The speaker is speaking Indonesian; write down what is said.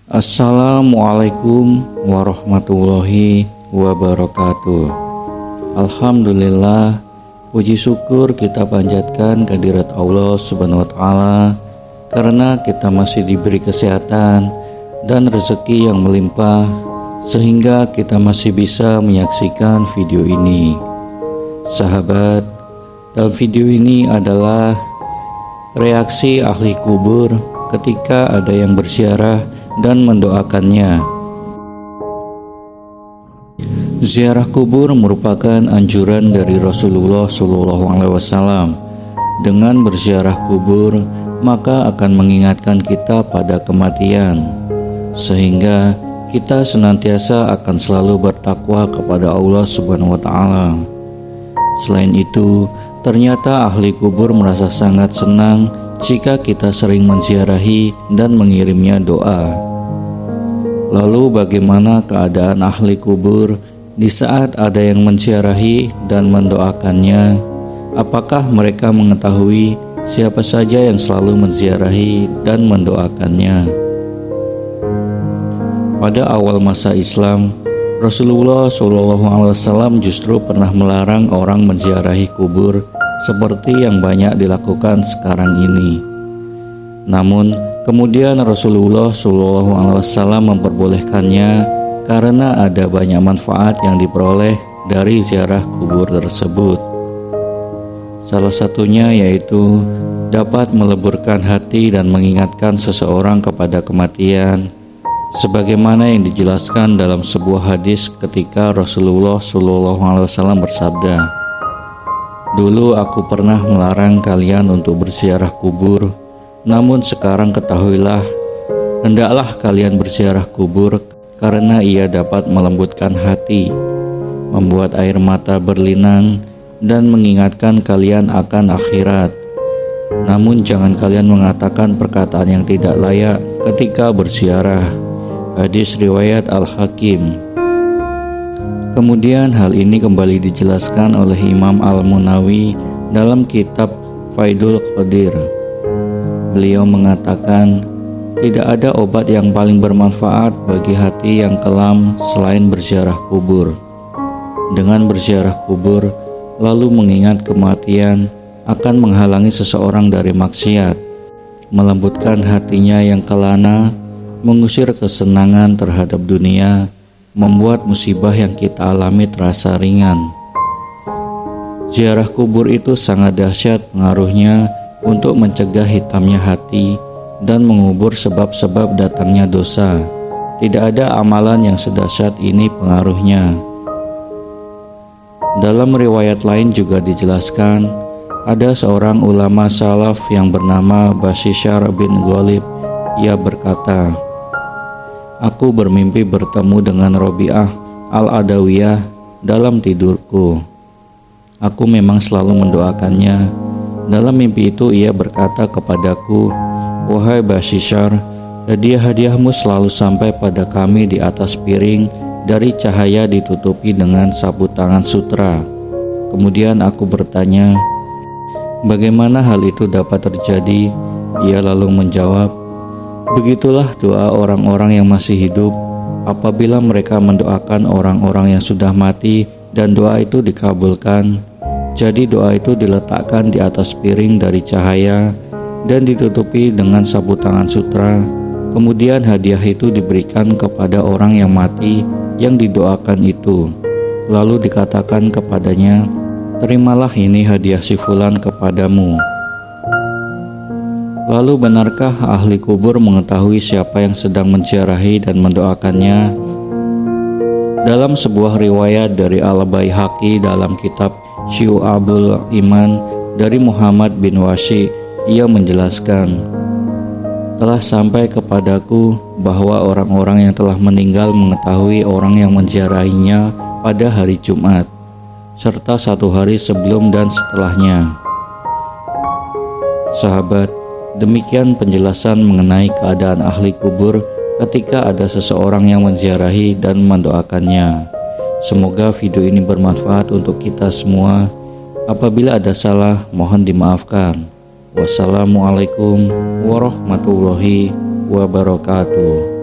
Assalamualaikum warahmatullahi wabarakatuh. Alhamdulillah, puji syukur kita panjatkan kehadirat Allah Subhanahu wa Ta'ala karena kita masih diberi kesehatan dan rezeki yang melimpah sehingga kita masih bisa menyaksikan video ini. Sahabat, dalam video ini adalah reaksi ahli kubur ketika ada yang berziarah dan mendoakannya. Ziarah kubur merupakan anjuran dari Rasulullah SAW. Dengan berziarah kubur, maka akan mengingatkan kita pada kematian, sehingga kita senantiasa akan selalu bertakwa kepada Allah Subhanahu wa Ta'ala. Selain itu, ternyata ahli kubur merasa sangat senang jika kita sering menziarahi dan mengirimnya doa. Lalu bagaimana keadaan ahli kubur di saat ada yang menziarahi dan mendoakannya? Apakah mereka mengetahui siapa saja yang selalu menziarahi dan mendoakannya? Pada awal masa Islam, Rasulullah SAW justru pernah melarang orang menziarahi kubur seperti yang banyak dilakukan sekarang ini. Namun, kemudian Rasulullah SAW memperbolehkannya karena ada banyak manfaat yang diperoleh dari ziarah kubur tersebut. Salah satunya yaitu dapat meleburkan hati dan mengingatkan seseorang kepada kematian, sebagaimana yang dijelaskan dalam sebuah hadis ketika Rasulullah SAW bersabda, "Dulu aku pernah melarang kalian untuk berziarah kubur, namun sekarang ketahuilah, hendaklah kalian berziarah kubur karena ia dapat melembutkan hati, membuat air mata berlinang, dan mengingatkan kalian akan akhirat. Namun jangan kalian mengatakan perkataan yang tidak layak ketika berziarah." Hadis riwayat Al-Hakim. Kemudian hal ini kembali dijelaskan oleh Imam Al-Munawi dalam kitab Faidul Qadir. Beliau mengatakan, tidak ada obat yang paling bermanfaat bagi hati yang kelam selain berziarah kubur. Dengan berziarah kubur, lalu mengingat kematian, akan menghalangi seseorang dari maksiat, melembutkan hatinya yang kelana, mengusir kesenangan terhadap dunia, membuat musibah yang kita alami terasa ringan. Ziarah kubur itu sangat dahsyat pengaruhnya untuk mencegah hitamnya hati dan mengubur sebab-sebab datangnya dosa. Tidak ada amalan yang sedahsyat ini pengaruhnya. Dalam riwayat lain juga dijelaskan, ada seorang ulama salaf yang bernama Bashishar bin Ghalib. Ia berkata, "Aku bermimpi bertemu dengan Robi'ah al-Adawiyah dalam tidurku. Aku memang selalu mendoakannya. Dalam mimpi itu ia berkata kepadaku, 'Wahai Bashishar, hadiah-hadiahmu selalu sampai pada kami di atas piring dari cahaya ditutupi dengan sapu tangan sutra.' Kemudian aku bertanya, 'Bagaimana hal itu dapat terjadi?' Ia lalu menjawab, 'Begitulah doa orang-orang yang masih hidup apabila mereka mendoakan orang-orang yang sudah mati dan doa itu dikabulkan. Jadi doa itu diletakkan di atas piring dari cahaya dan ditutupi dengan sapu tangan sutra. Kemudian hadiah itu diberikan kepada orang yang mati yang didoakan itu. Lalu dikatakan kepadanya, terimalah ini hadiah si fulan kepadamu.' Lalu benarkah ahli kubur mengetahui siapa yang sedang menziarahi dan mendoakannya? Dalam sebuah riwayat dari Al-Baihaqi dalam kitab Syu'abul Iman dari Muhammad bin Washi, ia menjelaskan, telah sampai kepadaku bahwa orang-orang yang telah meninggal mengetahui orang yang menziarahinya pada hari Jumat, serta 1 hari sebelum dan setelahnya. Sahabat, demikian penjelasan mengenai keadaan ahli kubur ketika ada seseorang yang menziarahi dan mendoakannya. Semoga video ini bermanfaat untuk kita semua. Apabila ada salah, mohon dimaafkan. Wassalamualaikum warahmatullahi wabarakatuh.